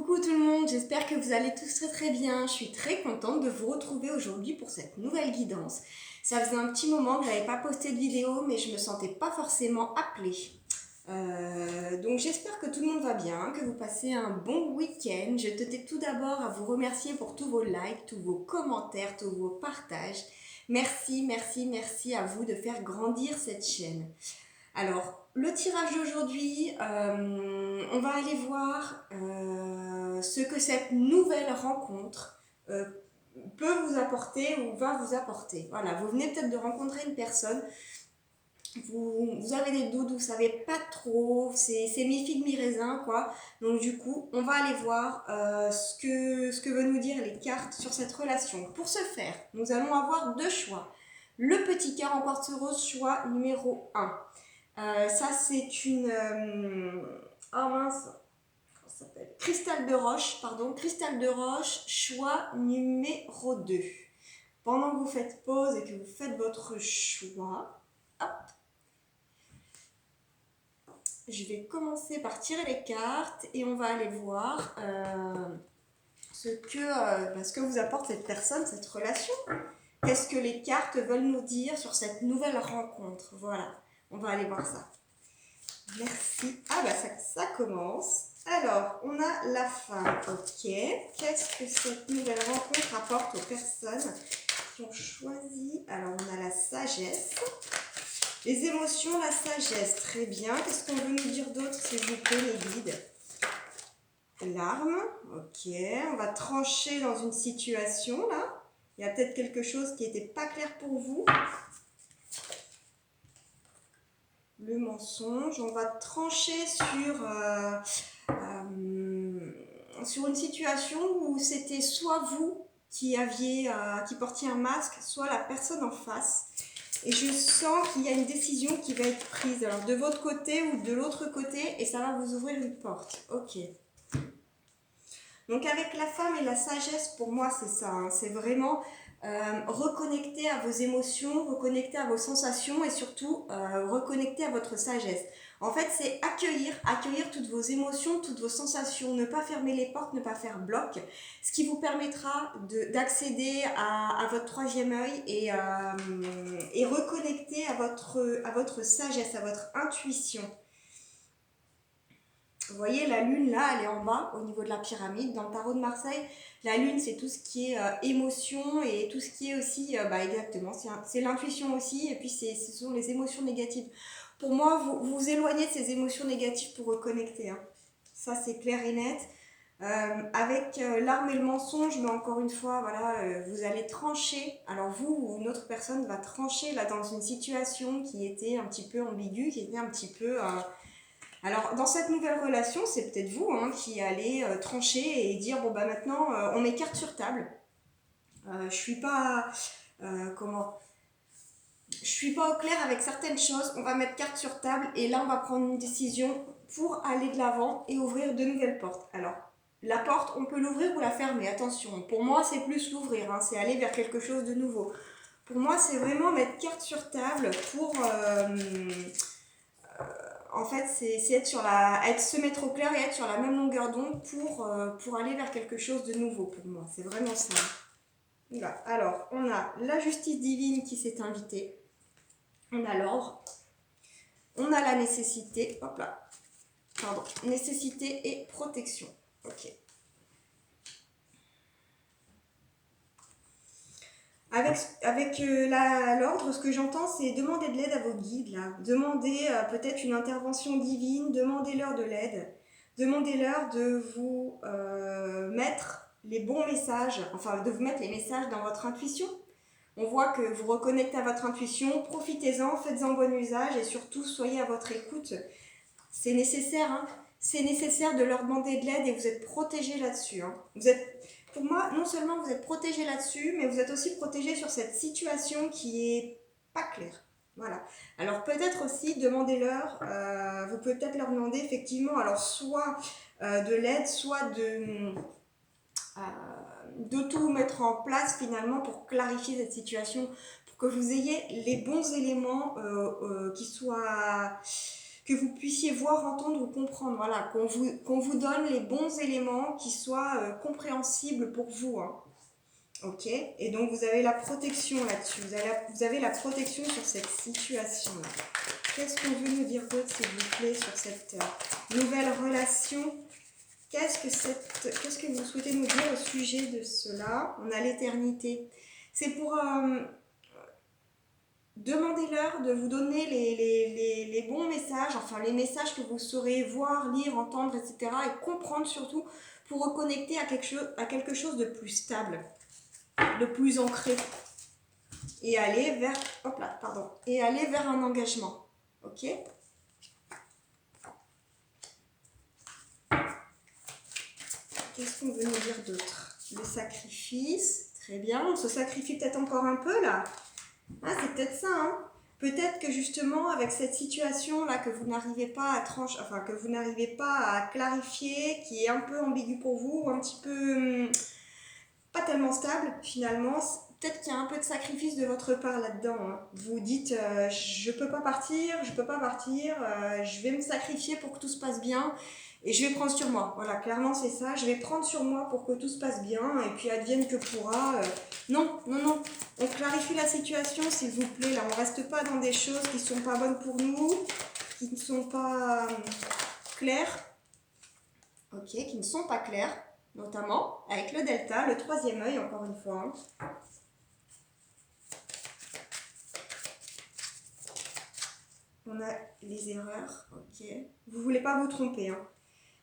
Coucou tout le monde, j'espère que vous allez tous très très bien. Je suis très contente de vous retrouver aujourd'hui pour cette nouvelle guidance. Ça faisait un petit moment que je n'avais pas posté de vidéo, mais je me sentais pas forcément appelée. Donc j'espère que tout le monde va bien, que vous passez un bon week-end. Je tenais tout d'abord à vous remercier pour tous vos likes, tous vos commentaires, tous vos partages. Merci, merci, merci à vous de faire grandir cette chaîne. Alors, le tirage d'aujourd'hui, on va aller voir ce que cette nouvelle rencontre euh, peut vous apporter ou va vous apporter. Voilà, vous venez peut-être de rencontrer une personne, vous avez des doutes, vous ne savez pas trop, c'est mi-figue, mi-raisin, quoi. Donc du coup, on va aller voir ce que veulent nous dire les cartes sur cette relation. Pour ce faire, nous allons avoir deux choix. Le petit cœur en quartz rose, choix numéro 1. Ça, c'est une. Oh mince, comment ça s'appelle Cristal de roche, pardon. Cristal de roche, choix numéro 2. Pendant que vous faites pause et que vous faites votre choix, hop, je vais commencer par tirer les cartes et on va aller voir ce que vous apporte cette personne, cette relation. Qu'est-ce que les cartes veulent nous dire sur cette nouvelle rencontre? Voilà, on va aller voir ça. Merci. Ah bah ça commence. Alors, on a la femme. Ok. Qu'est-ce que cette nouvelle rencontre apporte aux personnes qui ont choisi? Alors, on a la sagesse. Les émotions, la sagesse. Très bien. Qu'est-ce qu'on veut nous dire d'autre, s'il vous plaît, les guides? L'arme. Ok. On va trancher dans une situation, là. Il y a peut-être quelque chose qui n'était pas clair pour vous. Le mensonge. On va trancher sur une situation où c'était soit vous qui portiez un masque, soit la personne en face. Et je sens qu'il y a une décision qui va être prise, alors de votre côté ou de l'autre côté, et ça va vous ouvrir une porte. Ok. Donc avec la femme et la sagesse, pour moi c'est ça, hein. C'est vraiment reconnecter à vos émotions, reconnecter à vos sensations et surtout reconnecter à votre sagesse. En fait, c'est accueillir toutes vos émotions, toutes vos sensations, ne pas fermer les portes, ne pas faire bloc, ce qui vous permettra d'accéder à votre troisième œil et reconnecter à votre sagesse, à votre intuition. Vous voyez, la lune, là, elle est en bas, au niveau de la pyramide. Dans le tarot de Marseille, la lune, c'est tout ce qui est émotion et tout ce qui est aussi, exactement, c'est l'intuition aussi, et puis ce sont les émotions négatives. Pour moi, vous vous éloignez de ces émotions négatives pour reconnecter. Hein. Ça, c'est clair et net. Avec l'arme et le mensonge, mais encore une fois, voilà, vous allez trancher. Alors vous ou une autre personne va trancher là dans une situation qui était un petit peu ambiguë, qui était un petit peu... Alors, dans cette nouvelle relation, c'est peut-être vous qui allez trancher et dire bon, bah maintenant, on met carte sur table. Je suis pas. Comment Je suis pas au clair avec certaines choses. On va mettre carte sur table et là, on va prendre une décision pour aller de l'avant et ouvrir de nouvelles portes. Alors, la porte, on peut l'ouvrir ou la fermer. Attention, pour moi, c'est plus l'ouvrir. C'est aller vers quelque chose de nouveau. Pour moi, c'est vraiment mettre carte sur table pour. En fait, c'est se mettre au clair et être sur la même longueur d'onde pour aller vers quelque chose de nouveau pour moi. C'est vraiment ça. Là. Alors, on a la justice divine qui s'est invitée. On a l'ordre. On a la nécessité. Hop là. Pardon. Nécessité et protection. Ok. Avec l'ordre, ce que j'entends, c'est demander de l'aide à vos guides. Là. Demandez peut-être une intervention divine, demandez-leur de l'aide. Demandez-leur de vous mettre les bons messages, enfin de vous mettre les messages dans votre intuition. On voit que vous reconnectez à votre intuition, profitez-en, faites-en bon usage et surtout soyez à votre écoute. C'est nécessaire, hein. C'est nécessaire de leur demander de l'aide et vous êtes protégés là-dessus. Hein. Pour moi, non seulement vous êtes protégés là-dessus, mais vous êtes aussi protégés sur cette situation qui est pas claire. Voilà. Alors peut-être aussi, demandez-leur, vous pouvez peut-être leur demander effectivement, alors soit de l'aide, soit de tout mettre en place finalement pour clarifier cette situation, pour que vous ayez les bons éléments qui soient que vous puissiez voir, entendre ou comprendre. Voilà, qu'on vous donne les bons éléments qui soient compréhensibles pour vous. Hein. Ok, et donc vous avez la protection là-dessus, vous avez la protection sur cette situation-là. Qu'est-ce qu'on veut nous dire d'autre, s'il vous plaît, sur cette nouvelle relation? Qu'est-ce que vous souhaitez nous dire au sujet de cela? On a l'éternité. C'est pour demander-leur de vous donner les bons messages, enfin les messages que vous saurez voir, lire, entendre, etc. et comprendre surtout pour reconnecter à quelque chose de plus stable, de plus ancré et aller vers, et aller vers un engagement. Ok? Qu'est-ce qu'on veut nous dire d'autre? Le sacrifice, très bien. On se sacrifie peut-être encore un peu là. Ah, c'est peut-être ça, hein. Peut-être que justement avec cette situation là que vous n'arrivez pas à trancher, enfin que vous n'arrivez pas à clarifier, qui est un peu ambigu pour vous, ou un petit peu pas tellement stable finalement, peut-être qu'il y a un peu de sacrifice de votre part là-dedans. Hein. Vous dites je peux pas partir, je vais me sacrifier pour que tout se passe bien et je vais prendre sur moi. Voilà, clairement c'est ça, je vais prendre sur moi pour que tout se passe bien et puis advienne que pourra. Non, on clarifie la situation s'il vous plaît, là on reste pas dans des choses qui sont pas bonnes pour nous, qui ne sont pas claires. Ok, qui ne sont pas claires. Notamment avec le delta, le 3e œil, encore une fois. On a les erreurs, ok. Vous ne voulez pas vous tromper. Hein.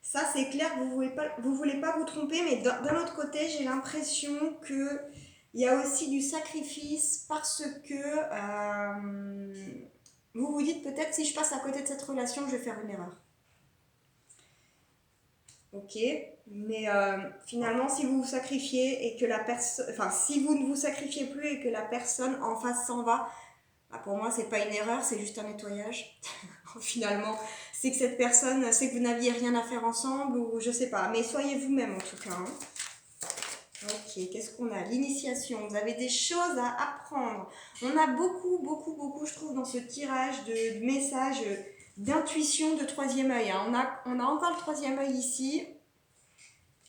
Ça, c'est clair que vous ne voulez pas vous tromper, mais d'un autre côté, j'ai l'impression qu'il y a aussi du sacrifice parce que vous vous dites peut-être si je passe à côté de cette relation, je vais faire une erreur. Ok, mais finalement, si vous vous sacrifiez et que la personne, enfin, si vous ne vous sacrifiez plus et que la personne en face s'en va, bah pour moi, c'est pas une erreur, c'est juste un nettoyage. Finalement, c'est que cette personne sait que vous n'aviez rien à faire ensemble ou je sais pas, mais soyez vous-même en tout cas. Hein. Ok, qu'est-ce qu'on a? L'initiation, vous avez des choses à apprendre. On a beaucoup, je trouve, dans ce tirage de messages d'intuition de 3e œil. Hein. On a encore le 3e œil ici.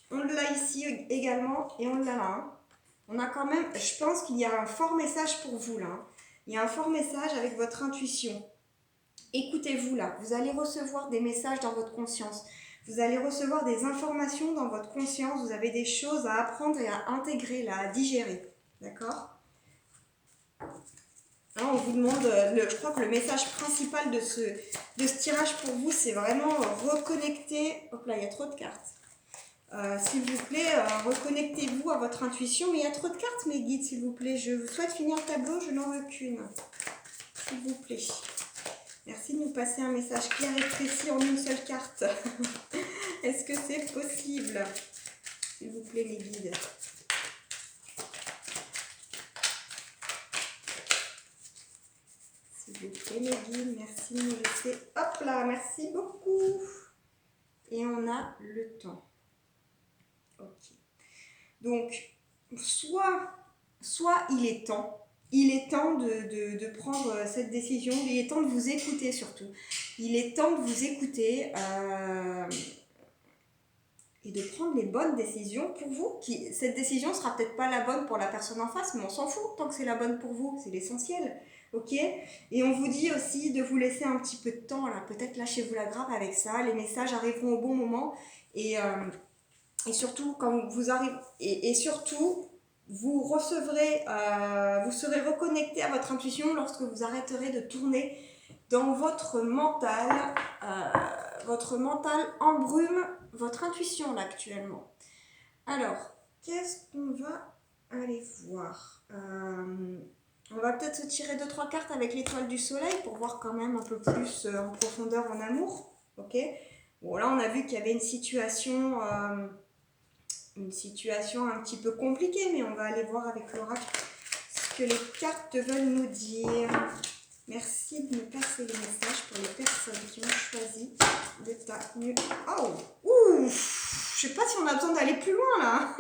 On l'a ici également et on l'a là. Hein. On a quand même, je pense qu'il y a un fort message pour vous là. Hein. Il y a un fort message avec votre intuition. Écoutez-vous là. Vous allez recevoir des messages dans votre conscience. Vous allez recevoir des informations dans votre conscience. Vous avez des choses à apprendre et à intégrer là, à digérer. D'accord ? Là, on vous demande, je crois que le message principal de ce tirage pour vous, c'est vraiment reconnecter. Hop là, il y a trop de cartes. S'il vous plaît, reconnectez-vous à votre intuition. Mais il y a trop de cartes, mes guides, s'il vous plaît. Je vous souhaite finir le tableau, je n'en veux qu'une. S'il vous plaît. Merci de nous passer un message clair et précis en une seule carte. Est-ce que c'est possible? S'il vous plaît, mes guides. S'il vous plaît, mes guides, merci de nous laisser. Hop là, merci beaucoup. Et on a le temps. Ok. Donc, soit il est temps de prendre cette décision, il est temps de vous écouter surtout. Il est temps de vous écouter et de prendre les bonnes décisions pour vous. Cette décision sera peut-être pas la bonne pour la personne en face, mais on s'en fout tant que c'est la bonne pour vous, c'est l'essentiel. Ok ? Et on vous dit aussi de vous laisser un petit peu de temps, là. Peut-être lâchez-vous la grappe avec ça, les messages arriveront au bon moment et surtout quand vous arrivez et surtout vous recevrez vous serez reconnecté à votre intuition lorsque vous arrêterez de tourner dans votre mental embrume votre intuition là actuellement. Alors qu'est-ce qu'on va aller voir? On va peut-être se tirer 2-3 cartes avec l'étoile du soleil pour voir quand même un peu plus en profondeur en amour. Ok, bon là on a vu qu'il y avait une situation un petit peu compliquée, mais on va aller voir avec l'oracle ce que les cartes veulent nous dire. Merci de me passer les messages pour les personnes qui ont choisi de ta nuit. Oh, ouf, je sais pas si on a besoin d'aller plus loin là.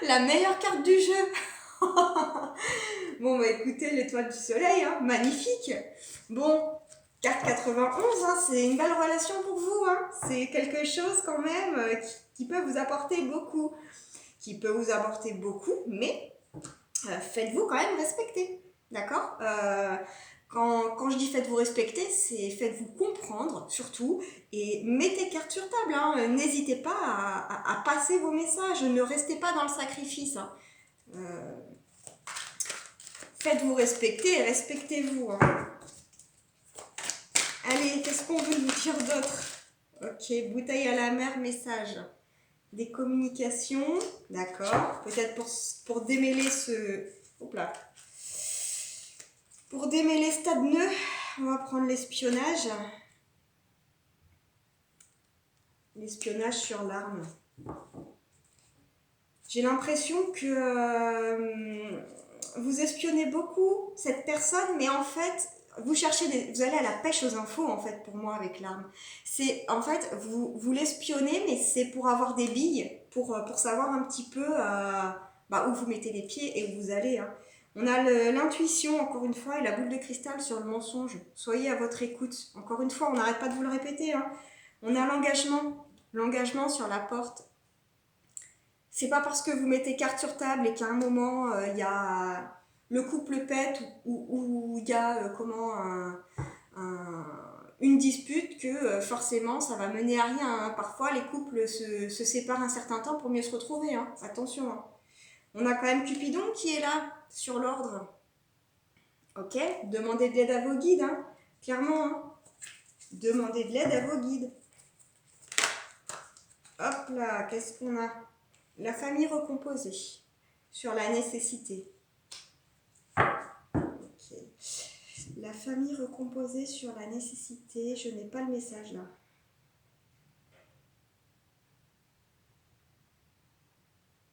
La meilleure carte du jeu. Bon bah écoutez, l'étoile du soleil, hein, magnifique. Bon, Carte 91, hein, c'est une belle relation pour vous. Hein. C'est quelque chose quand même qui peut vous apporter beaucoup. Mais faites-vous quand même respecter. D'accord quand je dis faites-vous respecter, c'est faites-vous comprendre surtout et mettez carte sur table. Hein. N'hésitez pas à passer vos messages, ne restez pas dans le sacrifice. Hein. Faites-vous respecter et respectez-vous. Hein. Allez, qu'est-ce qu'on veut nous dire d'autre? Ok, bouteille à la mer, message. Des communications, d'accord. Peut-être pour démêler ce... Hop là. Pour démêler ce tas de nœuds, on va prendre l'espionnage. L'espionnage sur l'arme. J'ai l'impression que vous espionnez beaucoup cette personne, mais en fait, vous allez à la pêche aux infos en fait pour moi avec l'arme. C'est en fait vous l'espionnez, mais c'est pour avoir des billes, pour savoir un petit peu où vous mettez les pieds et où vous allez. Hein. On a l'intuition encore une fois et la boule de cristal sur le mensonge. Soyez à votre écoute. Encore une fois, on n'arrête pas de vous le répéter. Hein. On a l'engagement sur la porte. C'est pas parce que vous mettez carte sur table et qu'à un moment il y a le couple pète ou il y a une dispute que forcément ça va mener à rien. Hein. Parfois les couples se séparent un certain temps pour mieux se retrouver. Hein. Attention. Hein. On a quand même Cupidon qui est là sur l'ordre. Ok, demandez de l'aide à vos guides. Hein. Clairement. Hein. Demandez de l'aide à vos guides. Hop là, qu'est-ce qu'on a? La famille recomposée sur la nécessité. Ok. La famille recomposée sur la nécessité. Je n'ai pas le message là.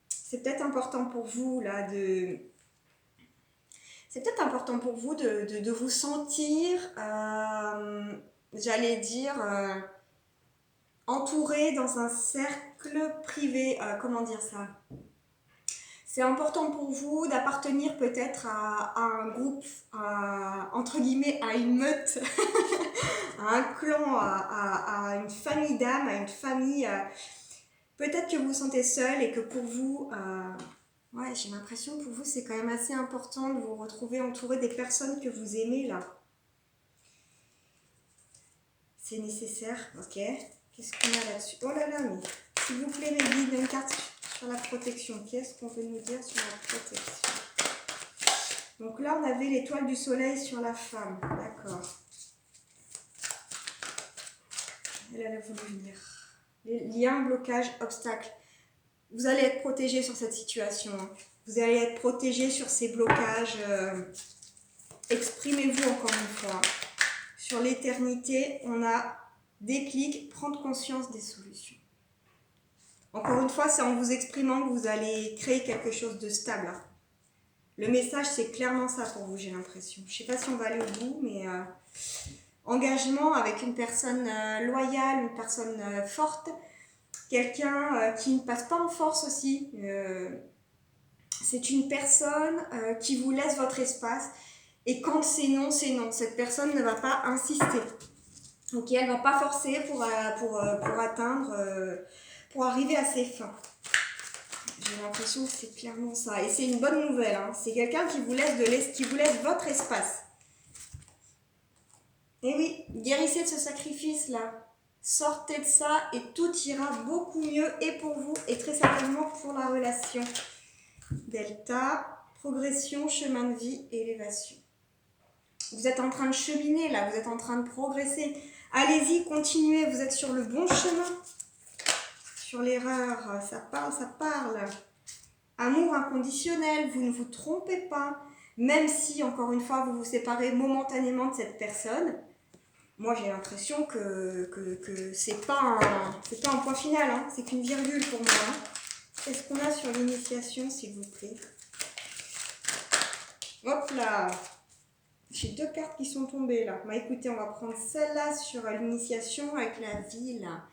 C'est peut-être important pour vous là de... C'est peut-être important pour vous de vous sentir, j'allais dire, entouré dans un cercle privé. Comment dire ça? C'est important pour vous d'appartenir peut-être à un groupe, entre guillemets, à une meute, à un clan, à une famille d'âmes, à une famille. Peut-être que vous vous sentez seul et que pour vous, ouais, j'ai l'impression que pour vous, c'est quand même assez important de vous retrouver entouré des personnes que vous aimez là. C'est nécessaire, ok. Qu'est-ce qu'on a là-dessus? Oh là là, mais s'il vous plaît, mes guides, une carte sur la protection. Qu'est-ce qu'on veut nous dire sur la protection? Donc là, on avait l'étoile du soleil sur la femme. D'accord. Elle a voulu venir. Les liens, blocages, obstacles. Vous allez être protégé sur cette situation. Vous allez être protégé sur ces blocages. Exprimez-vous encore une fois. Sur l'éternité, on a déclic, prendre conscience des solutions. Encore une fois, c'est en vous exprimant que vous allez créer quelque chose de stable. Le message, c'est clairement ça pour vous, j'ai l'impression. Je ne sais pas si on va aller au bout, mais engagement avec une personne loyale, une personne forte, quelqu'un qui ne passe pas en force aussi. C'est une personne qui vous laisse votre espace. Et quand c'est non, c'est non. Cette personne ne va pas insister. Ok, elle ne va pas forcer pour atteindre, pour arriver à ses fins. J'ai l'impression que c'est clairement ça. Et c'est une bonne nouvelle. Hein. C'est quelqu'un qui vous laisse votre espace. Et oui, guérissez de ce sacrifice-là. Sortez de ça et tout ira beaucoup mieux et pour vous et très certainement pour la relation. Delta, progression, chemin de vie, élévation. Vous êtes en train de cheminer là, vous êtes en train de progresser. Allez-y, continuez, vous êtes sur le bon chemin. Sur l'erreur, ça parle, ça parle. Amour inconditionnel, vous ne vous trompez pas. Même si, encore une fois, vous vous séparez momentanément de cette personne, moi j'ai l'impression que c'est pas un point final, hein. C'est qu'une virgule pour moi. Hein. Qu'est-ce qu'on a sur l'initiation, s'il vous plaît? Hop là! J'ai deux cartes qui sont tombées là. Bah écoutez, on va prendre celle-là sur l'initiation avec la vie là.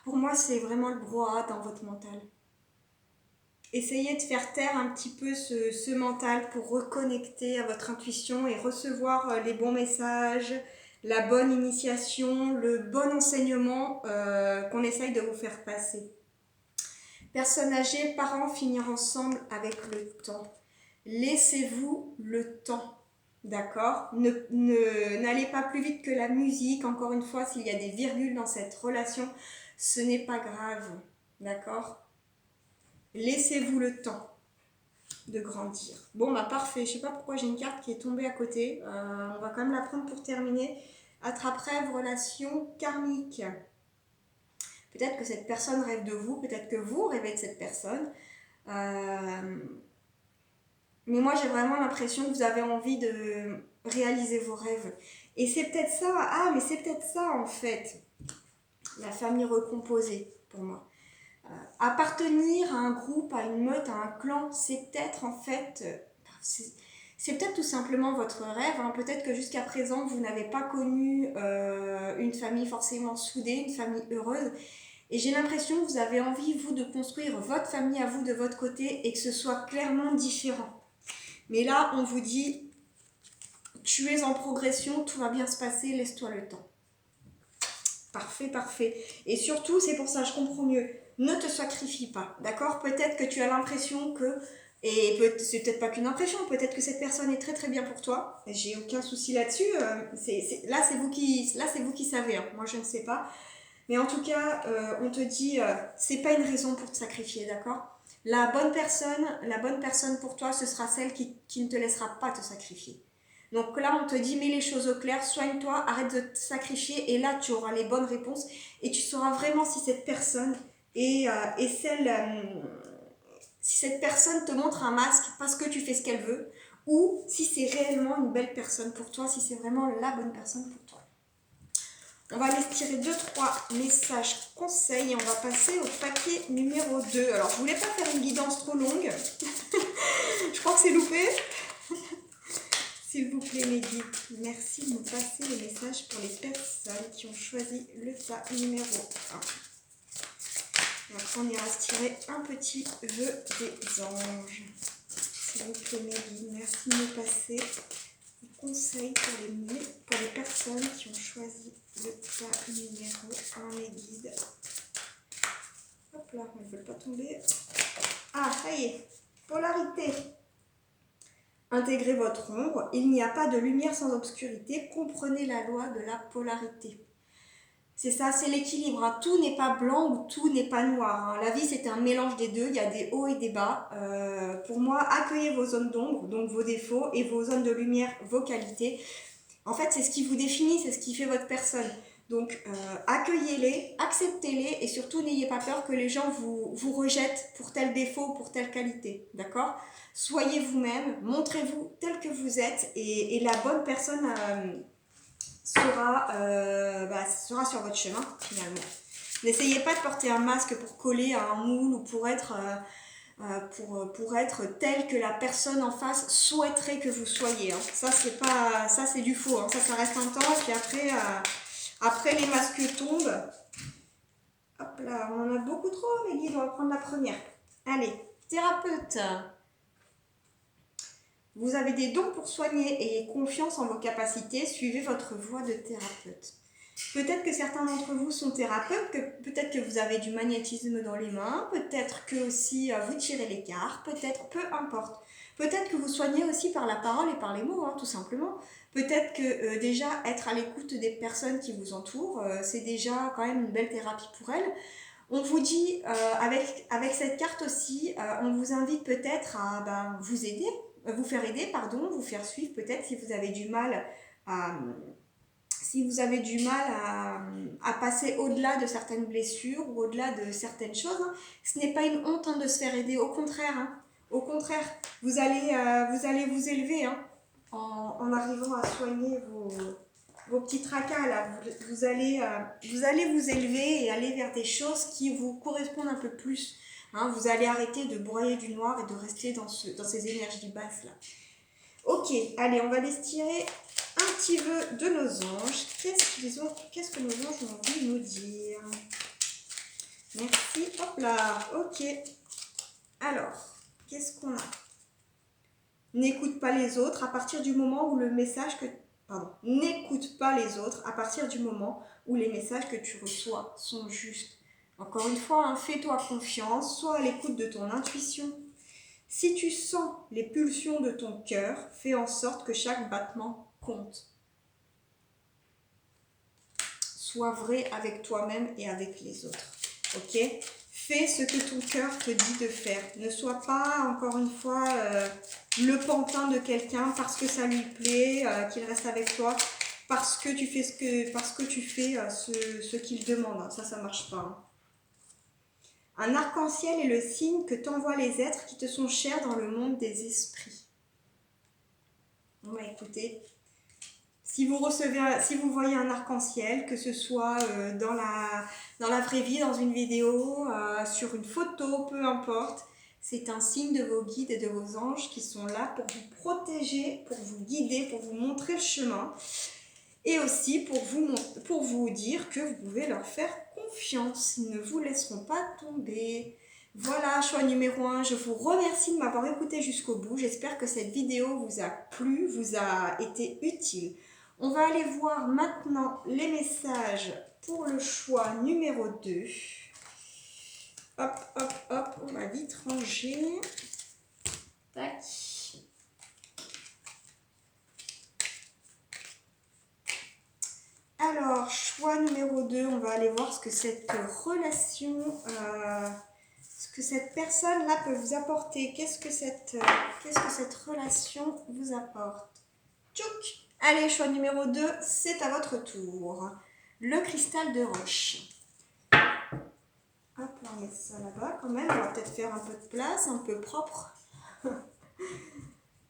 Pour moi, c'est vraiment le brouhaha dans votre mental. Essayez de faire taire un petit peu ce mental pour reconnecter à votre intuition et recevoir les bons messages, la bonne initiation, le bon enseignement qu'on essaye de vous faire passer. Personnes âgées, parents, finir ensemble avec le temps. Laissez-vous le temps, d'accord ? N'allez pas plus vite que la musique. Encore une fois, s'il y a des virgules dans cette relation, ce n'est pas grave, d'accord ? Laissez-vous le temps de grandir. Bon, bah parfait. Je sais pas pourquoi j'ai une carte qui est tombée à côté. On va quand même la prendre pour terminer. Attrape-rêve, relation karmique. Peut-être que cette personne rêve de vous, peut-être que vous rêvez de cette personne. Mais moi, j'ai vraiment l'impression que vous avez envie de réaliser vos rêves. Et c'est peut-être ça, mais c'est peut-être ça en fait, la famille recomposée pour moi. Appartenir à un groupe, à une meute, à un clan, c'est peut-être en fait, c'est peut-être tout simplement votre rêve. Hein. Peut-être que jusqu'à présent, vous n'avez pas connu une famille forcément soudée, une famille heureuse. Et j'ai l'impression que vous avez envie, vous, de construire votre famille à vous de votre côté et que ce soit clairement différent. Mais là, on vous dit, tu es en progression, tout va bien se passer, laisse-toi le temps. Parfait, parfait. Et surtout, c'est pour ça, je comprends mieux, ne te sacrifie pas, d'accord ? Peut-être que tu as l'impression que, et c'est peut-être pas qu'une impression, peut-être que cette personne est très très bien pour toi, j'ai aucun souci là-dessus, là c'est vous qui savez, hein. Moi je ne sais pas. Mais en tout cas, on te dit, c'est pas une raison pour te sacrifier, d'accord ? La bonne personne pour toi, ce sera celle qui ne te laissera pas te sacrifier. Donc là, on te dit, mets les choses au clair, soigne-toi, arrête de te sacrifier, et là, tu auras les bonnes réponses, et tu sauras vraiment si cette personne est celle... si cette personne te montre un masque parce que tu fais ce qu'elle veut, ou si c'est réellement une belle personne pour toi, si c'est vraiment la bonne personne pour toi. On va aller tirer 2-3 messages conseils et on va passer au paquet numéro 2. Alors, je voulais pas faire une guidance trop longue. Je crois que c'est loupé. S'il vous plaît, mes guides, merci de nous passer les messages pour les personnes qui ont choisi le tas numéro 1. Après, on ira se tirer un petit vœu des anges. S'il vous plaît, mes guides, merci de nous passer les conseils pour les personnes qui ont choisi le tas numéro 1, mes guides. Hop là, elles ne veulent pas tomber. Ah, ça y est, polarité. Intégrez votre ombre, il n'y a pas de lumière sans obscurité, comprenez la loi de la polarité. C'est ça, c'est l'équilibre, hein. Tout n'est pas blanc ou tout n'est pas noir. Hein. La vie, c'est un mélange des deux, il y a des hauts et des bas. Pour moi, accueillez vos zones d'ombre, donc vos défauts, et vos zones de lumière, vos qualités. En fait, c'est ce qui vous définit, c'est ce qui fait votre personne. Donc, accueillez-les, acceptez-les, et surtout, n'ayez pas peur que les gens vous rejettent pour tel défaut, pour telle qualité. D'accord ? Soyez vous-même, montrez-vous tel que vous êtes, et la bonne personne sera sur votre chemin, finalement. N'essayez pas de porter un masque pour coller à un moule ou pour être tel que la personne en face souhaiterait que vous soyez. Hein. Ça c'est du faux. Hein. Ça reste un temps. Et puis après les masques tombent. Hop là, on en a beaucoup trop, les guides. On va prendre la première. Allez, thérapeute. Vous avez des dons pour soigner, ayez confiance en vos capacités, suivez votre voie de thérapeute. Peut-être que certains d'entre vous sont thérapeutes, peut-être que vous avez du magnétisme dans les mains, peut-être que aussi vous tirez les cartes, peut-être, peu importe. Peut-être que vous soignez aussi par la parole et par les mots, hein, tout simplement. Peut-être que déjà être à l'écoute des personnes qui vous entourent, c'est déjà quand même une belle thérapie pour elles. On vous dit, avec cette carte aussi, on vous invite peut-être à vous aider, vous faire suivre peut-être si vous avez du mal à passer au-delà de certaines blessures ou au-delà de certaines choses. Hein. Ce n'est pas une honte de se faire aider, au contraire. Hein. Au contraire, vous allez vous élever hein, en arrivant à soigner vos petits tracas. Là. Vous allez vous élever et aller vers des choses qui vous correspondent un peu plus. Hein, vous allez arrêter de broyer du noir et de rester dans ces énergies basses là. Ok, allez, on va les tirer un petit vœu de nos anges. Qu'est-ce que nos anges ont envie de nous dire? Merci, hop là, ok. Alors, qu'est-ce qu'on a? N'écoute pas les autres à partir du moment où le message que... Pardon. N'écoute pas les autres à partir du moment où les messages que tu reçois sont justes. Encore une fois, hein, fais-toi confiance, sois à l'écoute de ton intuition. Si tu sens les pulsions de ton cœur, fais en sorte que chaque battement compte. Sois vrai avec toi-même et avec les autres. Ok? Fais ce que ton cœur te dit de faire. Ne sois pas, encore une fois, le pantin de quelqu'un parce que ça lui plaît, qu'il reste avec toi, parce que tu fais ce qu'il demande. Ça marche pas. Hein. Un arc-en-ciel est le signe que t'envoient les êtres qui te sont chers dans le monde des esprits. Bon bah écoutez, si vous voyez un arc-en-ciel, que ce soit dans la vraie vie, dans une vidéo, sur une photo, peu importe, c'est un signe de vos guides et de vos anges qui sont là pour vous protéger, pour vous guider, pour vous montrer le chemin et aussi pour vous dire que vous pouvez leur faire confiance. Ils ne vous laisseront pas tomber. Voilà, choix numéro 1. Je vous remercie de m'avoir écouté jusqu'au bout. J'espère que cette vidéo vous a plu, vous a été utile. On va aller voir maintenant les messages pour le choix numéro 2. Hop, hop, hop, on va vite ranger. Tac. Alors, choix numéro 2, on va aller voir ce que cette relation, ce que cette personne-là peut vous apporter. Qu'est-ce que cette relation vous apporte? Tchouk! Allez, choix numéro 2, c'est à votre tour. Le cristal de roche. Hop, on met ça là-bas quand même. On va peut-être faire un peu de place, un peu propre.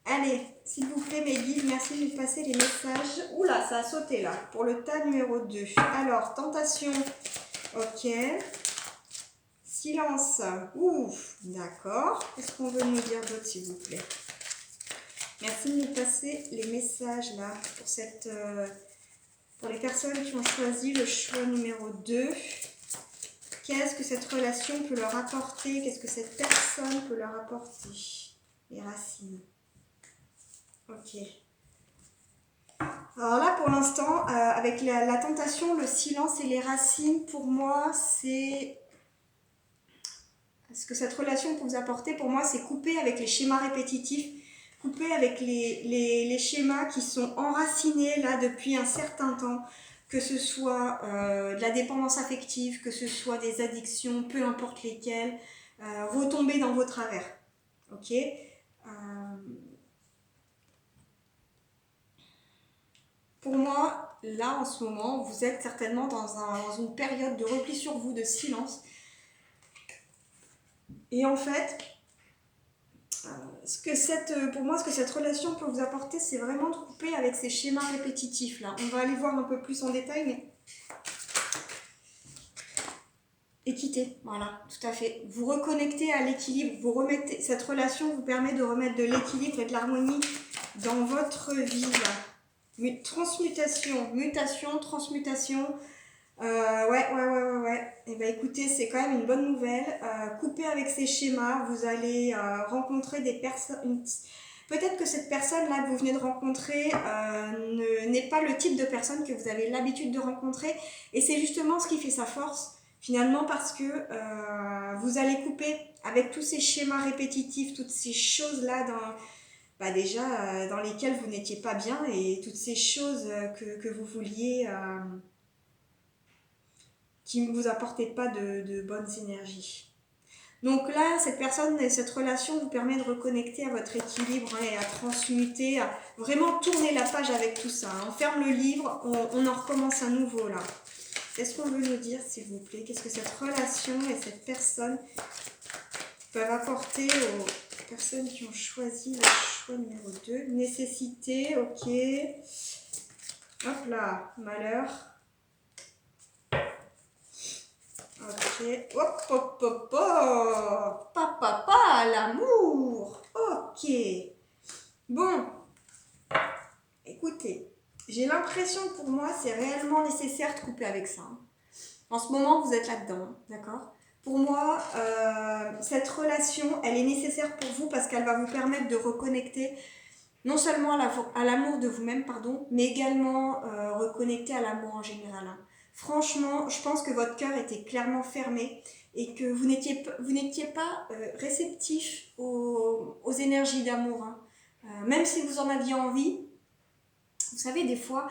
Allez, s'il vous plaît, mes guides, merci de nous passer les messages. Oula, ça a sauté là, pour le tas numéro 2. Alors, tentation, ok. Silence, ouf, d'accord. Qu'est-ce qu'on veut nous dire d'autre, s'il vous plaît? Merci de nous passer les messages là, pour les personnes qui ont choisi le choix numéro 2. Qu'est-ce que cette relation peut leur apporter? Qu'est-ce que cette personne peut leur apporter? Les racines. Ok. Alors là, pour l'instant, avec la tentation, le silence et les racines, pour moi, c'est... Ce que cette relation peut vous apporter, pour moi, c'est couper avec les schémas répétitifs, couper avec les schémas qui sont enracinés là depuis un certain temps, que ce soit de la dépendance affective, que ce soit des addictions, peu importe lesquelles, retomber dans vos travers. Ok? Pour moi, là en ce moment, vous êtes certainement dans une période de repli sur vous, de silence. Et en fait, pour moi, ce que cette relation peut vous apporter, c'est vraiment de couper avec ces schémas répétitifs là. On va aller voir un peu plus en détail, mais et quitter, voilà, tout à fait. Vous reconnectez à l'équilibre, cette relation vous permet de remettre de l'équilibre et de l'harmonie dans votre vie là. Transmutation, mutation, transmutation. Ouais. Et ben écoutez, c'est quand même une bonne nouvelle. Coupez avec ces schémas, vous allez rencontrer des personnes. Peut-être que cette personne-là que vous venez de rencontrer n'est pas le type de personne que vous avez l'habitude de rencontrer. Et c'est justement ce qui fait sa force, finalement, parce que vous allez couper avec tous ces schémas répétitifs, toutes ces choses-là dans lesquelles vous n'étiez pas bien et toutes ces choses que vous vouliez... qui ne vous apportait pas de bonnes énergies. Donc là, cette personne et cette relation vous permet de reconnecter à votre équilibre et à transmuter, à vraiment tourner la page avec tout ça. On ferme le livre, on en recommence à nouveau là. Qu'est-ce qu'on veut nous dire, s'il vous plaît? Qu'est-ce que cette relation et cette personne peuvent apporter aux personnes qui ont choisi le choix numéro 2? Nécessité, ok. Hop là, malheur. Ok, hop, papa, l'amour. Ok. Bon, écoutez, j'ai l'impression que pour moi, c'est réellement nécessaire de couper avec ça. En ce moment, vous êtes là-dedans, d'accord? Pour moi, cette relation, elle est nécessaire pour vous parce qu'elle va vous permettre de reconnecter non seulement à l'amour de vous-même, pardon, mais également reconnecter à l'amour en général. Hein. Franchement, je pense que votre cœur était clairement fermé et que vous n'étiez pas réceptif aux énergies d'amour. Hein. Même si vous en aviez envie, vous savez, des fois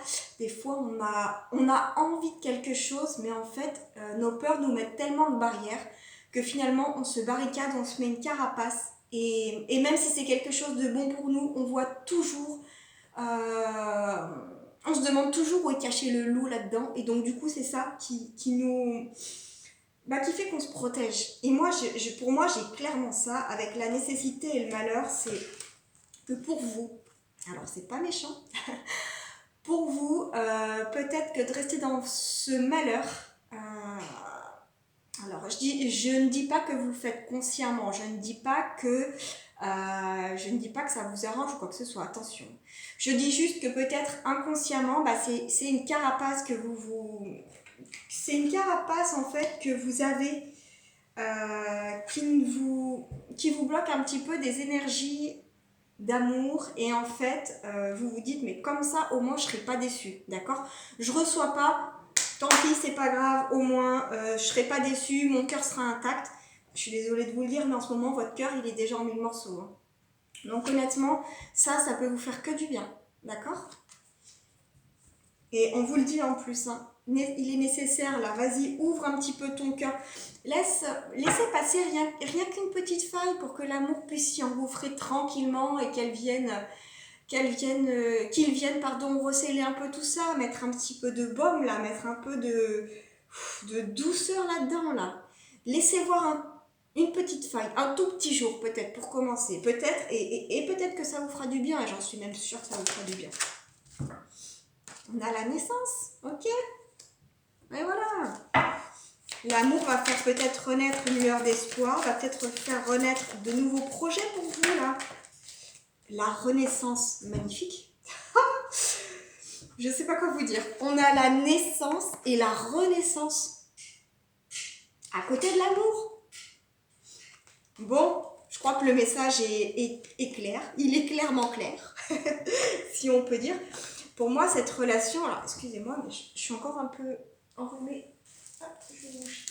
on a envie de quelque chose, mais en fait, nos peurs nous mettent tellement de barrières que finalement, on se barricade, on se met une carapace. Et même si c'est quelque chose de bon pour nous, on voit toujours, on se demande toujours où est caché le loup là-dedans. Et donc, du coup, c'est ça qui nous, qui fait qu'on se protège. Et moi, pour moi, j'ai clairement ça avec la nécessité et le malheur, c'est que pour vous, alors c'est pas méchant, pour vous, peut-être que de rester dans ce malheur, alors je ne dis pas que vous le faites consciemment, je ne dis pas que ça vous arrange ou quoi que ce soit, attention. Je dis juste que peut-être inconsciemment, c'est une carapace que c'est une carapace en fait que vous avez qui vous bloque un petit peu des énergies d'amour et en fait vous vous dites mais comme ça au moins je serai pas déçue, d'accord, je reçois pas, tant pis c'est pas grave, au moins je serai pas déçue, mon cœur sera intact. Je suis désolée de vous le dire mais en ce moment votre cœur il est déjà en mille morceaux hein. Donc honnêtement ça peut vous faire que du bien, d'accord, et on vous le dit en plus hein. Il est nécessaire là, vas-y ouvre un petit peu ton cœur, laissez passer rien qu'une petite faille pour que l'amour puisse s'y engouffrer tranquillement et qu'il vienne recéler un peu tout ça, mettre un petit peu de baume là, mettre un peu de douceur là-dedans là. Laissez voir une petite faille, un tout petit jour peut-être pour commencer, peut-être et peut-être que ça vous fera du bien, et j'en suis même sûre que ça vous fera du bien. On a la naissance, ok, et voilà. L'amour va faire peut-être renaître une lueur d'espoir, va peut-être faire renaître de nouveaux projets pour vous là. La renaissance, magnifique. Je sais pas quoi vous dire. On a la naissance et la renaissance à côté de l'amour. Bon, je crois que le message est clair. Il est clairement clair, si on peut dire. Pour moi, cette relation... Alors, excusez-moi, mais je suis encore un peu enrhumée. Hop, je vais bouger.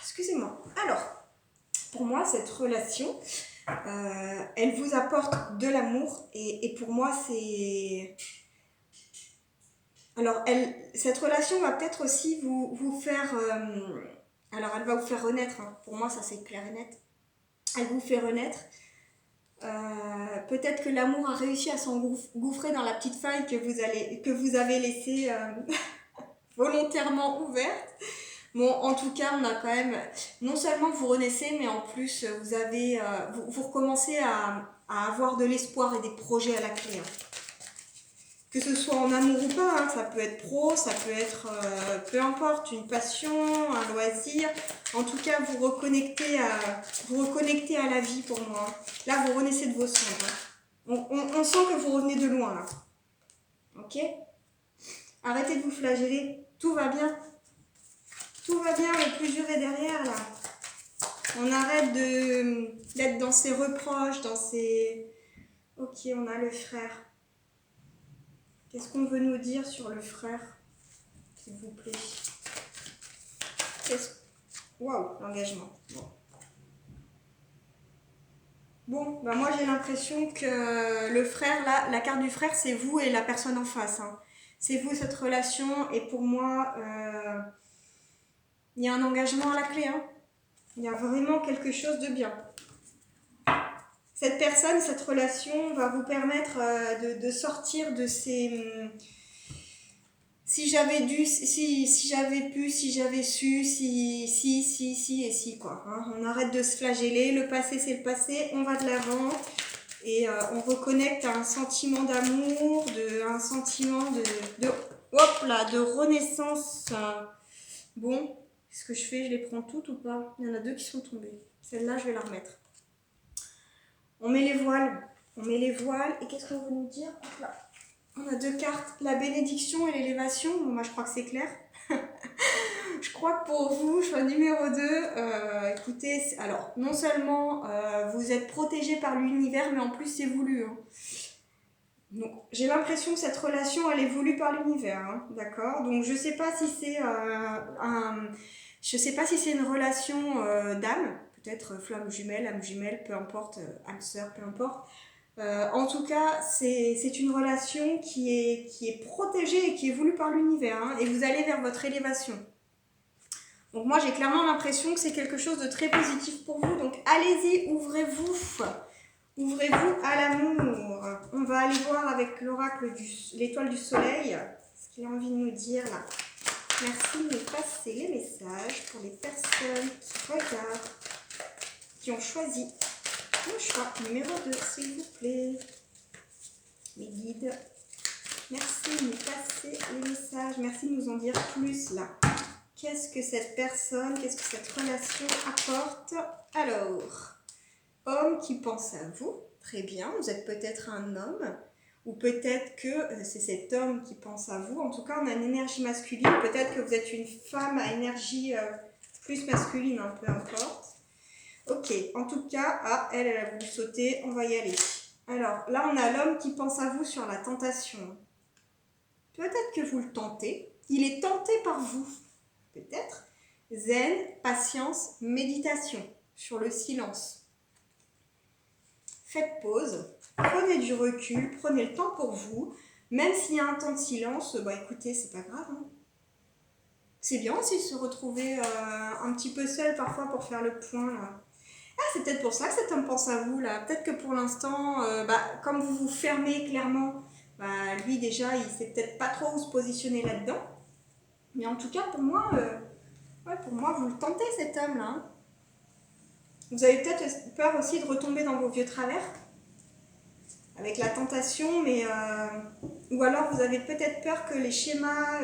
Excusez-moi. Alors, pour moi, cette relation, elle vous apporte de l'amour et pour moi, c'est... Alors, cette relation va peut-être aussi vous faire... alors, elle va vous faire renaître. Hein. Pour moi, ça, c'est clair et net. Elle vous fait renaître. Peut-être que l'amour a réussi à s'engouffrer dans la petite faille que vous avez laissée volontairement ouverte. Bon, en tout cas, on a quand même... Non seulement vous renaissez, mais en plus, vous recommencez à avoir de l'espoir et des projets à la clé. Hein. Que ce soit en amour ou pas, hein, ça peut être pro, ça peut être peu importe, une passion, un loisir. En tout cas, vous reconnectez à la vie pour moi. Là, vous renaissez de vos cendres. Hein. On sent que vous revenez de loin là. Ok ? Arrêtez de vous flageller, tout va bien. Tout va bien, le plus dur est derrière là. On arrête d'être dans ses reproches, dans ses... Ok, on a le frère. Qu'est-ce qu'on veut nous dire sur le frère, s'il vous plaît? Waouh, l'engagement. Bon, moi j'ai l'impression que le frère, là, la carte du frère, c'est vous et la personne en face. Hein. C'est vous, cette relation, et pour moi, il y a un engagement à la clé. Hein. Il y a vraiment quelque chose de bien. Cette personne, cette relation va vous permettre de sortir de ces... si j'avais dû, si j'avais pu, si j'avais su, si, quoi. Hein. On arrête de se flageller, le passé c'est le passé, on va de l'avant et on reconnecte à un sentiment d'amour, un sentiment de renaissance. Bon, qu'est-ce que je fais? Je les prends toutes ou pas? Il y en a deux qui sont tombées. Celle-là, je vais la remettre. On met les voiles. On met les voiles. Et qu'est-ce qu'on veut nous dire? Hop là. On a 2 cartes, la bénédiction et l'élévation. Bon, moi, je crois que c'est clair. Je crois que pour vous, choix numéro 2, écoutez, alors, non seulement vous êtes protégé par l'univers, mais en plus, c'est voulu. Hein. Donc, j'ai l'impression que cette relation, elle est voulue par l'univers. Hein, d'accord? Donc, je sais pas si c'est je sais pas si c'est une relation d'âme, peut-être flamme jumelle, âme jumelle, peu importe, âme sœur, peu importe. En tout cas, c'est une relation qui est protégée et qui est voulue par l'univers. Hein, et vous allez vers votre élévation. Donc moi, j'ai clairement l'impression que c'est quelque chose de très positif pour vous. Donc allez-y, ouvrez-vous. Ouvrez-vous à l'amour. On va aller voir avec l'oracle l'étoile du soleil ce qu'il a envie de nous dire là. Merci de me passer les messages pour les personnes qui regardent, qui ont choisi le choix numéro 2, s'il vous plaît. Mes guides, merci de nous passer les messages. Merci de nous en dire plus là. Qu'est-ce que cette personne, qu'est-ce que cette relation apporte? Alors, homme qui pense à vous, très bien, vous êtes peut-être un homme, ou peut-être que c'est cet homme qui pense à vous. En tout cas, on a une énergie masculine, peut-être que vous êtes une femme à énergie plus masculine, hein, peu importe. Ok, en tout cas, elle a voulu sauter, on va y aller. Alors, là, on a l'homme qui pense à vous sur la tentation. Peut-être que vous le tentez, il est tenté par vous. Peut-être. Zen, patience, méditation sur le silence. Faites pause, prenez du recul, prenez le temps pour vous. Même s'il y a un temps de silence, écoutez, c'est pas grave. Hein. C'est bien aussi de se retrouver un petit peu seul parfois pour faire le point. Là. Ah, c'est peut-être pour ça que cet homme pense à vous. Là. Peut-être que pour l'instant, comme vous vous fermez clairement, lui déjà, il sait peut-être pas trop où se positionner là-dedans. Mais en tout cas, pour moi, vous le tentez cet homme-là. Hein. Vous avez peut-être peur aussi de retomber dans vos vieux travers, avec la tentation, mais ou alors vous avez peut-être peur que les schémas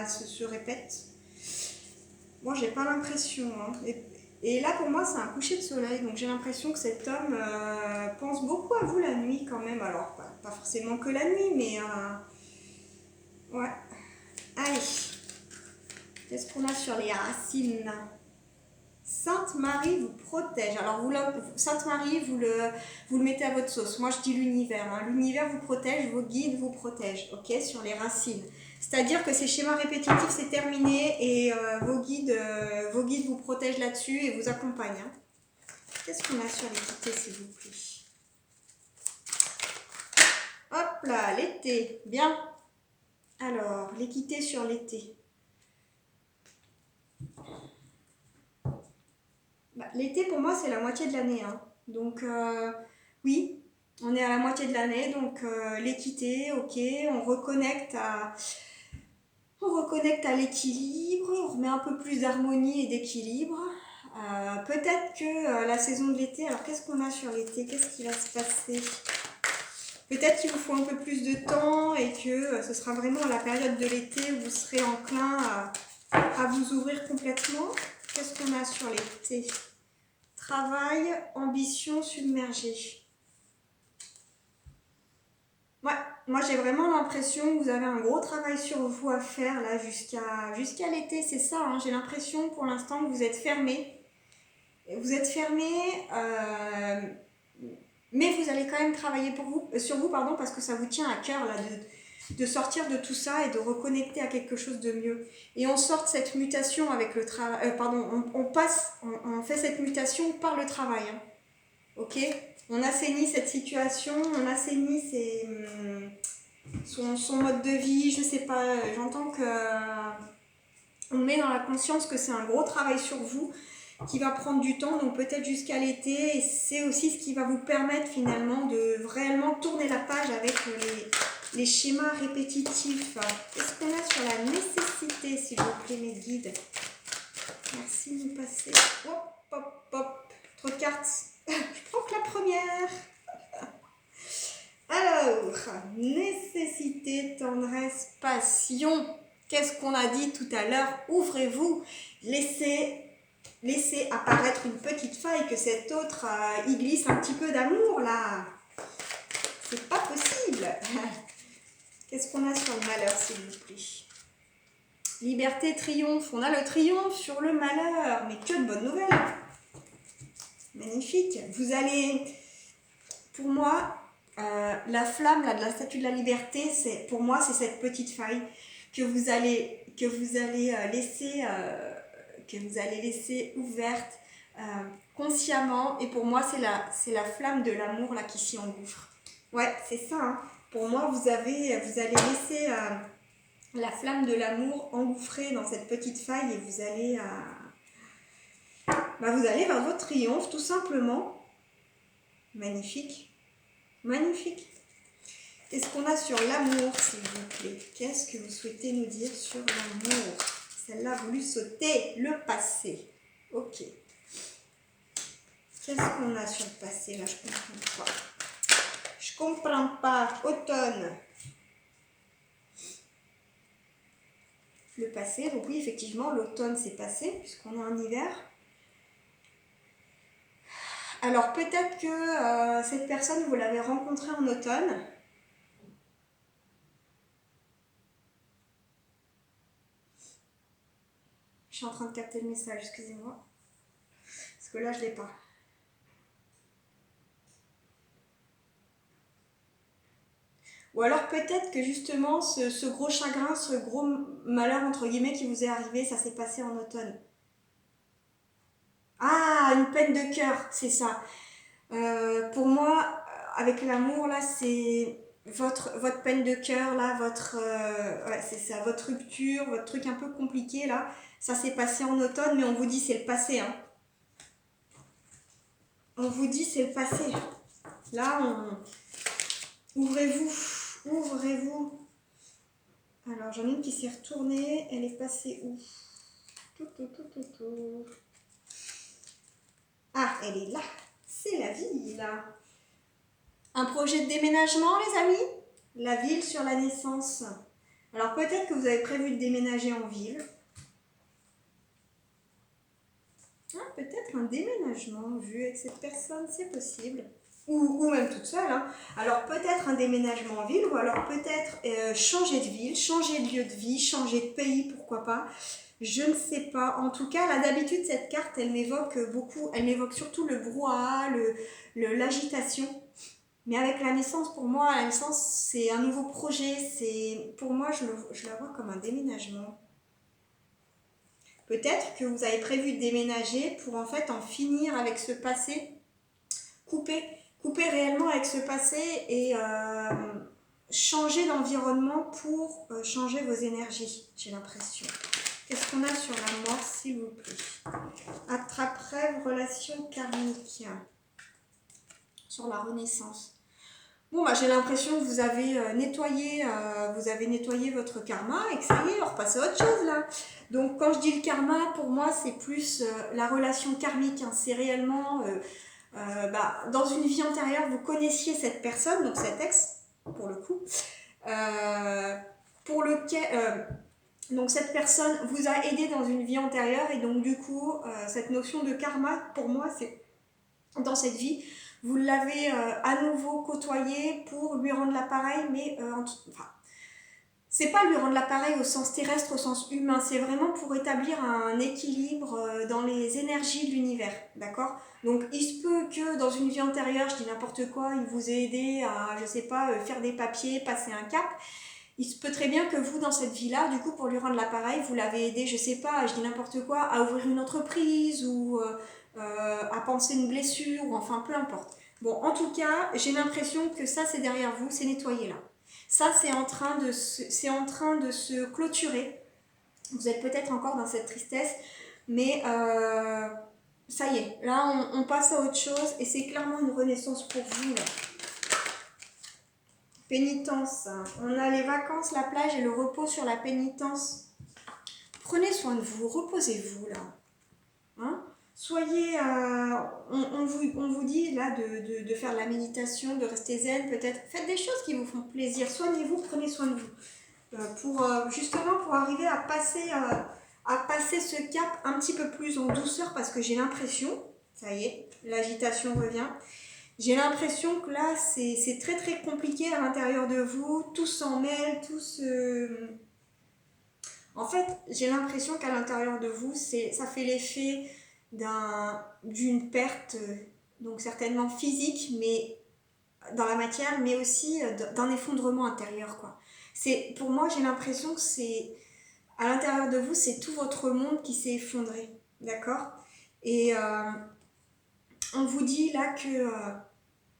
se répètent. Moi, j'ai pas l'impression. Hein. Et là, pour moi, c'est un coucher de soleil, donc j'ai l'impression que cet homme pense beaucoup à vous la nuit quand même. Alors, pas forcément que la nuit, mais ouais. Allez. Qu'est-ce qu'on a sur les racines? Sainte Marie vous protège. Alors, Sainte Marie, vous le mettez à votre sauce. Moi, je dis l'univers. Hein. L'univers vous protège, vos guides vous protègent, ok, sur les racines. C'est-à-dire que ces schémas répétitifs, c'est terminé et vos guides vous protègent là-dessus et vous accompagnent. Hein. Qu'est-ce qu'on a sur l'équité, s'il vous plaît? Hop là, l'été. Bien. Alors, l'équité sur l'été. L'été, pour moi, c'est la moitié de l'année. Hein. Donc, oui, on est à la moitié de l'année. Donc, l'équité, ok, on reconnecte à l'équilibre, on remet un peu plus d'harmonie et d'équilibre. Peut-être que la saison de l'été, alors qu'est-ce qu'on a sur l'été? Qu'est-ce qui va se passer? Peut-être qu'il vous faut un peu plus de temps et que ce sera vraiment la période de l'été où vous serez enclin à vous ouvrir complètement. Qu'est-ce qu'on a sur l'été? Travail, ambition submergée. Ouais, moi j'ai vraiment l'impression que vous avez un gros travail sur vous à faire là jusqu'à l'été, c'est ça. Hein, j'ai l'impression pour l'instant que vous êtes fermé. Vous êtes fermé, mais vous allez quand même travailler sur vous parce que ça vous tient à cœur là, de sortir de tout ça et de reconnecter à quelque chose de mieux. Et on sort de cette mutation avec le travail. On fait cette mutation par le travail. Hein. Ok? On assainit cette situation, on assainit son mode de vie, je sais pas, j'entends que on met dans la conscience que c'est un gros travail sur vous qui va prendre du temps, donc peut-être jusqu'à l'été, et c'est aussi ce qui va vous permettre finalement de réellement tourner la page avec les schémas répétitifs. Qu'est-ce qu'on a sur la nécessité, s'il vous plaît, mes guides? Merci de nous passer. Hop, hop, hop. Trop de cartes. Je prends que la première. Alors, nécessité, tendresse, passion. Qu'est-ce qu'on a dit tout à l'heure? Ouvrez-vous. Laissez apparaître une petite faille, que cet autre y glisse un petit peu d'amour là. Qu'est-ce qu'on a sur le malheur, s'il vous plaît? Liberté, triomphe. On a le triomphe sur le malheur. Mais que de bonnes nouvelles. Magnifique. Vous allez... Pour moi, la flamme là, de la statue de la liberté, pour moi, c'est cette petite faille que vous allez laisser ouverte consciemment. Et pour moi, c'est la flamme de l'amour là qui s'y engouffre. Ouais, c'est ça. Hein. Pour moi, vous allez laisser la flamme de l'amour engouffrée dans cette petite faille et vous allez vers votre triomphe, tout simplement. Magnifique. Magnifique. Qu'est-ce qu'on a sur l'amour, s'il vous plaît? Qu'est-ce que vous souhaitez nous dire sur l'amour? Celle-là a voulu sauter le passé. Ok. Qu'est-ce qu'on a sur le passé? Là, je comprends pas. Je comprends pas. Automne. Le passé. Donc oui, effectivement, l'automne s'est passé, puisqu'on a un hiver. Alors peut-être que cette personne, vous l'avez rencontrée en automne. Je suis en train de capter le message, excusez-moi. Parce que là, je ne l'ai pas. Ou alors peut-être que justement, ce gros chagrin, ce gros malheur, entre guillemets, qui vous est arrivé, ça s'est passé en automne. Ah, une peine de cœur, c'est ça. Pour moi, avec l'amour, là, c'est votre peine de cœur, là, ouais, c'est ça, votre rupture, votre truc un peu compliqué, là, ça s'est passé en automne, mais on vous dit c'est le passé, hein. On vous dit c'est le passé. Là, ouvrez-vous, ouvrez-vous. Alors, j'en ai une qui s'est retournée, elle est passée où? Ah, elle est là. C'est la ville, là. Un projet de déménagement, les amis? La ville sur la naissance. Alors, peut-être que vous avez prévu de déménager en ville. Ah, peut-être un déménagement vu avec cette personne, c'est possible. Ou même toute seule. Hein. Alors, peut-être un déménagement en ville, ou alors peut-être changer de ville, changer de lieu de vie, changer de pays, pourquoi pas. Je ne sais pas. En tout cas, là, d'habitude, cette carte, elle m'évoque beaucoup, elle m'évoque surtout le brouhaha, l'agitation. Mais avec la naissance, pour moi, la naissance, c'est un nouveau projet. Pour moi, je la vois comme un déménagement. Peut-être que vous avez prévu de déménager pour en fait en finir avec ce passé, couper réellement avec ce passé et changer d'environnement pour changer vos énergies, j'ai l'impression. Qu'est-ce qu'on a sur la mort, s'il vous plaît? Attrape-rêve, relation karmique. Sur la renaissance. Bon, bah, j'ai l'impression que vous avez nettoyé votre karma et que ça y est, on repasse à autre chose là. Donc, quand je dis le karma, pour moi, c'est plus la relation karmique. Hein. C'est réellement, dans une vie antérieure, vous connaissiez cette personne, donc cet ex, pour le coup, pour lequel... donc cette personne vous a aidé dans une vie antérieure et donc du coup, cette notion de karma, pour moi, c'est dans cette vie, vous l'avez à nouveau côtoyé pour lui rendre l'appareil, mais c'est pas lui rendre l'appareil au sens terrestre, au sens humain, c'est vraiment pour établir un équilibre dans les énergies de l'univers, d'accord? Donc il se peut que dans une vie antérieure, je dis n'importe quoi, il vous ait aidé à, je sais pas, faire des papiers, passer un cap. Il se peut très bien que vous, dans cette vie-là, du coup, pour lui rendre l'appareil, vous l'avez aidé, je sais pas, je dis n'importe quoi, à ouvrir une entreprise ou à penser une blessure, ou enfin, peu importe. Bon, en tout cas, j'ai l'impression que ça, c'est derrière vous, c'est nettoyé là. Ça, c'est en train de se clôturer. Vous êtes peut-être encore dans cette tristesse, mais ça y est, là, on passe à autre chose et c'est clairement une renaissance pour vous, là. Pénitence. On a les vacances, la plage et le repos sur la pénitence. Prenez soin de vous, reposez-vous là. Hein? Soyez, on vous dit là de faire de la méditation, de rester zen, peut-être. Faites des choses qui vous font plaisir. Soignez-vous, prenez soin de vous. Justement pour arriver à passer ce cap un petit peu plus en douceur parce que j'ai l'impression, ça y est, l'agitation revient. J'ai l'impression que là, c'est très très compliqué à l'intérieur de vous, tout s'en mêle, tout se... En fait, j'ai l'impression qu'à l'intérieur de vous, ça fait l'effet d'une perte, donc certainement physique, mais dans la matière, mais aussi d'un effondrement intérieur, quoi. Pour moi, j'ai l'impression que à l'intérieur de vous, c'est tout votre monde qui s'est effondré, d'accord? Et on vous dit là que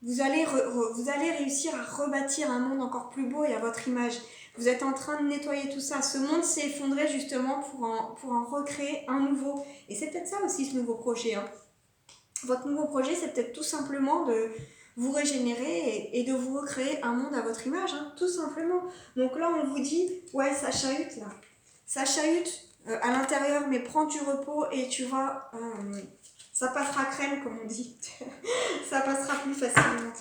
vous allez réussir à rebâtir un monde encore plus beau et à votre image. Vous êtes en train de nettoyer tout ça. Ce monde s'est effondré justement pour en recréer un nouveau. Et c'est peut-être ça aussi ce nouveau projet, hein. Votre nouveau projet, c'est peut-être tout simplement de vous régénérer et de vous recréer un monde à votre image, hein, tout simplement. Donc là, on vous dit, ouais, ça chahute là. Ça chahute à l'intérieur, mais prends du repos et tu vois, ça passera crème, comme on dit. Ça passera plus facilement.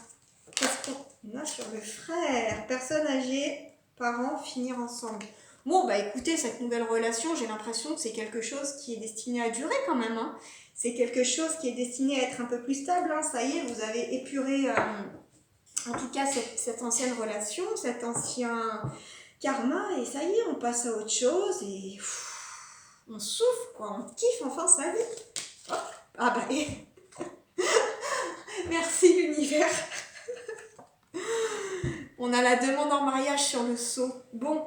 Qu'est-ce qu'on a sur le frère? Personne âgée, parents, finir ensemble. Bon, bah écoutez, cette nouvelle relation, j'ai l'impression que c'est quelque chose qui est destiné à durer quand même, hein. C'est quelque chose qui est destiné à être un peu plus stable, hein. Ça y est, vous avez épuré, en tout cas, cette ancienne relation, cet ancien karma, et ça y est, on passe à autre chose, et on souffle, quoi, on kiffe enfin sa vie. Hop. Ah bah, merci l'univers. On a la demande en mariage sur le seau. Bon,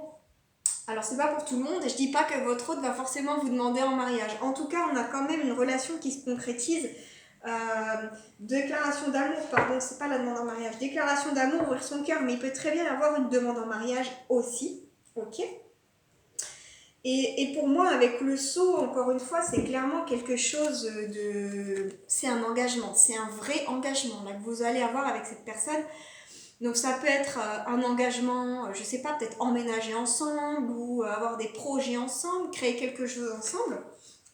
alors c'est pas pour tout le monde, et je dis pas que votre hôte va forcément vous demander en mariage. En tout cas, on a quand même une relation qui se concrétise. Déclaration d'amour, pardon, c'est pas la demande en mariage. Déclaration d'amour, ouvrir son cœur, mais il peut très bien y avoir une demande en mariage aussi. Ok. Et pour moi, avec le seau, encore une fois, c'est clairement quelque chose de... C'est un engagement, c'est un vrai engagement là, que vous allez avoir avec cette personne. Donc ça peut être un engagement, je sais pas, peut-être emménager ensemble ou avoir des projets ensemble, créer quelque chose ensemble,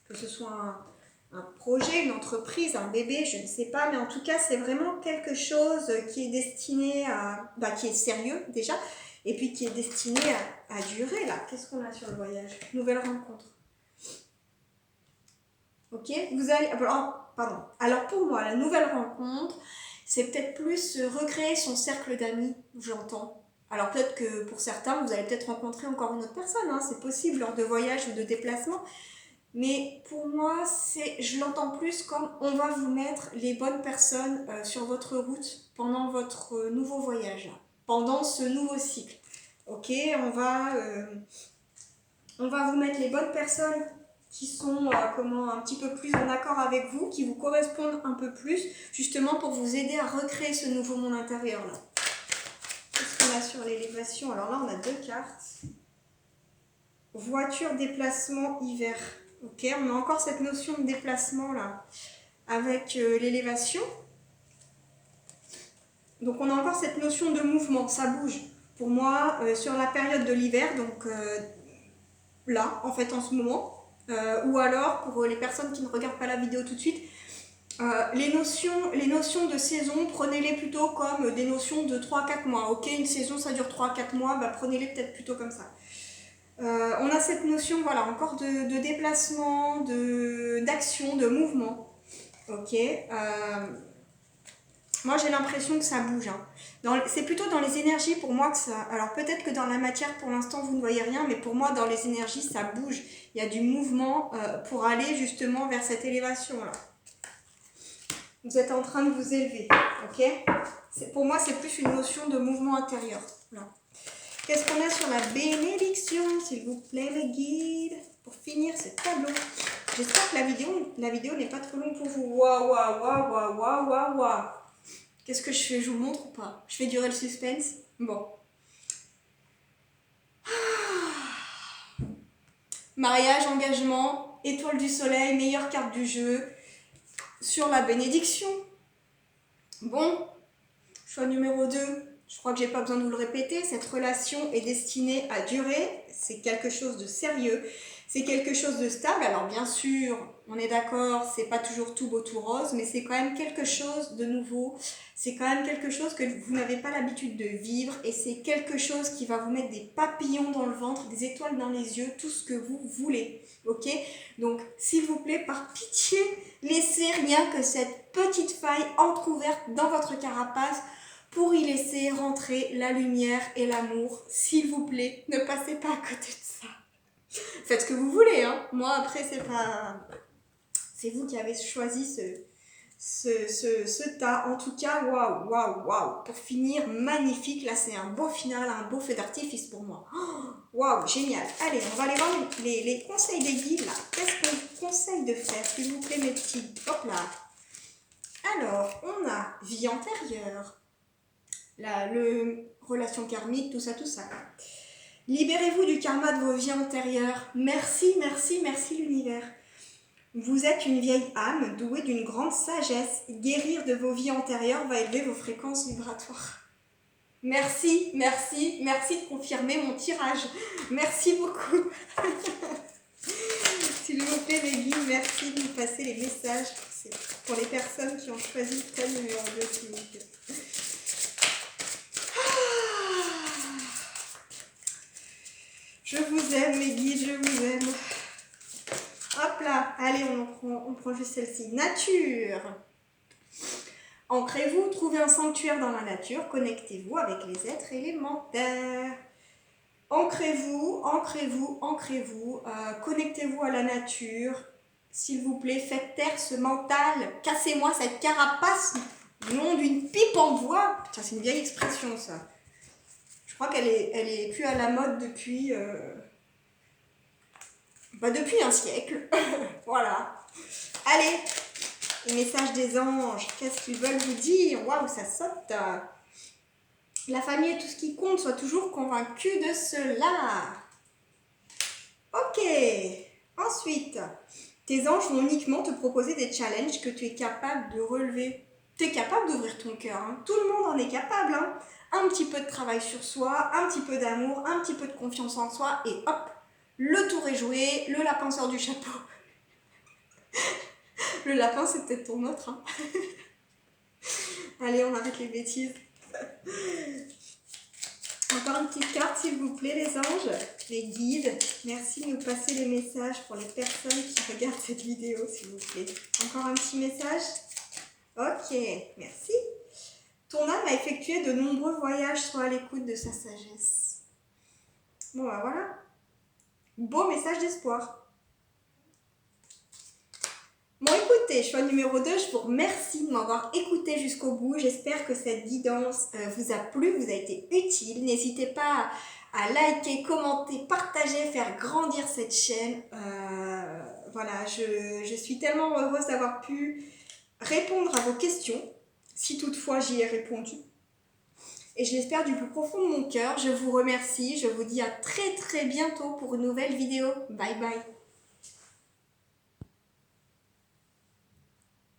que ce soit un projet, une entreprise, un bébé, je ne sais pas, mais en tout cas c'est vraiment quelque chose qui est destiné à... Bah, qui est sérieux déjà, et puis qui est destiné à durer là. Qu'est-ce qu'on a sur le voyage? Nouvelle rencontre. Ok, vous allez... pardon. Alors pour moi, la nouvelle rencontre, c'est peut-être plus recréer son cercle d'amis, j'entends. Alors peut-être que pour certains, vous allez peut-être rencontrer encore une autre personne, hein, c'est possible lors de voyages ou de déplacements. Mais pour moi, je l'entends plus comme on va vous mettre les bonnes personnes sur votre route pendant votre nouveau voyage, pendant ce nouveau cycle. Ok, on va vous mettre les bonnes personnes qui sont un petit peu plus en accord avec vous, qui vous correspondent un peu plus, justement pour vous aider à recréer ce nouveau monde intérieur là. Qu'est-ce qu'on a sur l'élévation? Alors là, on a 2 cartes. Voiture, déplacement, hiver. Ok, on a encore cette notion de déplacement là, avec l'élévation. Donc on a encore cette notion de mouvement, ça bouge. Pour moi, sur la période de l'hiver, donc là, en fait, en ce moment, ou alors, pour les personnes qui ne regardent pas la vidéo tout de suite, les notions de saison, prenez-les plutôt comme des notions de 3-4 mois. Ok, une saison, ça dure 3-4 mois, bah, prenez-les peut-être plutôt comme ça. On a cette notion, voilà, encore de déplacement, d'action, de mouvement. Ok. Moi, j'ai l'impression que ça bouge, hein. C'est plutôt dans les énergies pour moi que ça... Alors peut-être que dans la matière, pour l'instant, vous ne voyez rien, mais pour moi, dans les énergies, ça bouge. Il y a du mouvement pour aller justement vers cette élévation-là. Vous êtes en train de vous élever, ok? Pour moi, c'est plus une notion de mouvement intérieur. Là. Qu'est-ce qu'on a sur la bénédiction, s'il vous plaît, les guides, pour finir ce tableau? J'espère que la vidéo n'est pas trop longue pour vous. Waouh, waouh, waouh, waouh, waouh, waouh, waouh. Qu'est-ce que je fais? Je vous montre ou pas? Je fais durer le suspense? Bon. Mariage, engagement, étoile du soleil, meilleure carte du jeu. Sur la bénédiction. Bon. Choix numéro 2. Je crois que j'ai pas besoin de vous le répéter, cette relation est destinée à durer, c'est quelque chose de sérieux, c'est quelque chose de stable. Alors bien sûr, on est d'accord, c'est pas toujours tout beau tout rose, mais c'est quand même quelque chose de nouveau, c'est quand même quelque chose que vous n'avez pas l'habitude de vivre et c'est quelque chose qui va vous mettre des papillons dans le ventre, des étoiles dans les yeux, tout ce que vous voulez, ok? Donc s'il vous plaît, par pitié, laissez rien que cette petite faille entrouverte dans votre carapace pour y laisser rentrer la lumière et l'amour. S'il vous plaît, ne passez pas à côté de ça. Faites ce que vous voulez, hein. Moi, après, c'est pas... C'est vous qui avez choisi ce tas. En tout cas, waouh, waouh, waouh. Pour finir, magnifique. Là, c'est un beau final, un beau feu d'artifice pour moi. Waouh, génial. Allez, on va aller voir les conseils des guides, là. Qu'est-ce qu'on vous conseille de faire, s'il vous plaît, mes petits? Hop là. Alors, on a vie antérieure. Relation karmique, tout ça, tout ça. Libérez-vous du karma de vos vies antérieures. Merci, merci, merci l'univers. Vous êtes une vieille âme douée d'une grande sagesse. Guérir de vos vies antérieures va élever vos fréquences vibratoires. Merci, merci, merci de confirmer mon tirage. Merci beaucoup. S'il vous plaît, les guides, merci de nous passer les messages pour les personnes qui ont choisi tel numéro 2, s'il vous plaît. Je vous aime, mes guides, je vous aime. Hop là, allez, on prend juste celle-ci. Nature. Ancrez-vous, trouvez un sanctuaire dans la nature, connectez-vous avec les êtres élémentaires. Ancrez-vous, ancrez-vous, ancrez-vous, connectez-vous à la nature. S'il vous plaît, faites taire ce mental, cassez-moi cette carapace, nom d'une pipe en bois. Putain, c'est une vieille expression, ça. Je crois qu'elle est plus à la mode depuis un siècle. Voilà. Allez, les messages des anges, qu'est-ce qu'ils veulent vous dire? Waouh, ça saute. La famille est tout ce qui compte, sois toujours convaincu de cela. Ok. Ensuite, tes anges vont uniquement te proposer des challenges que tu es capable de relever. Tu es capable d'ouvrir ton cœur. Hein. Tout le monde en est capable. Hein. Un petit peu de travail sur soi, un petit peu d'amour, un petit peu de confiance en soi et hop, le tour est joué, le lapin sort du chapeau. Le lapin, c'est peut-être ton autre. Hein. Allez, on arrête les bêtises. Encore une petite carte, s'il vous plaît, les anges, les guides. Merci de nous passer les messages pour les personnes qui regardent cette vidéo, s'il vous plaît. Encore un petit message? Ok, merci. Ton âme a effectué de nombreux voyages, sois à l'écoute de sa sagesse. Bon, ben voilà. Beau message d'espoir. Bon, écoutez, choix numéro 2, je vous remercie de m'avoir écouté jusqu'au bout. J'espère que cette guidance vous a plu, vous a été utile. N'hésitez pas à liker, commenter, partager, faire grandir cette chaîne. Voilà, je suis tellement heureuse d'avoir pu répondre à vos questions, si toutefois j'y ai répondu. Et je l'espère du plus profond de mon cœur. Je vous remercie, je vous dis à très très bientôt pour une nouvelle vidéo. Bye bye.